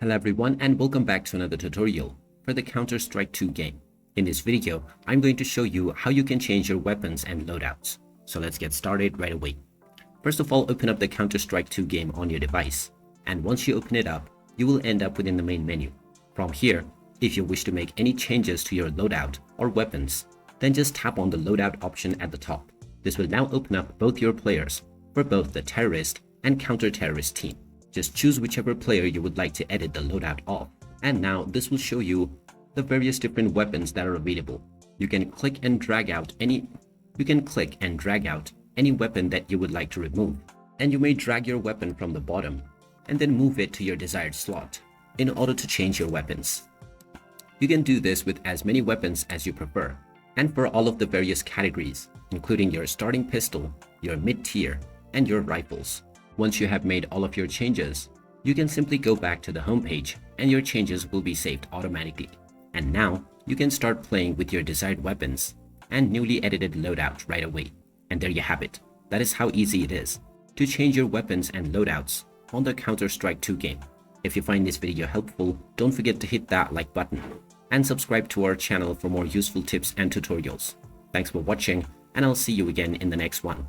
Hello everyone and welcome back to another tutorial for the Counter-Strike 2 game. In this video, I'm going to show you how you can change your weapons and loadouts. So let's get started right away. First of all, open up the Counter-Strike 2 game on your device. And once you open it up, you will end up within the main menu. From here, if you wish to make any changes to your loadout or weapons, then just tap on the loadout option at the top. This will now open up both your players for both the terrorist and counter-terrorist team. Just choose whichever player you would like to edit the loadout of. And now this will show you the various different weapons that are available. You can click and drag out any weapon that you would like to remove. And you may drag your weapon from the bottom and then move it to your desired slot in order to change your weapons. You can do this with as many weapons as you prefer, and for all of the various categories, including your starting pistol, your mid-tier, and your rifles. Once you have made all of your changes, you can simply go back to the home page and your changes will be saved automatically. And now you can start playing with your desired weapons and newly edited loadout right away. And there you have it. That is how easy it is to change your weapons and loadouts on the Counter-Strike 2 game. If you find this video helpful, don't forget to hit that like button and subscribe to our channel for more useful tips and tutorials. Thanks for watching, and I'll see you again in the next one.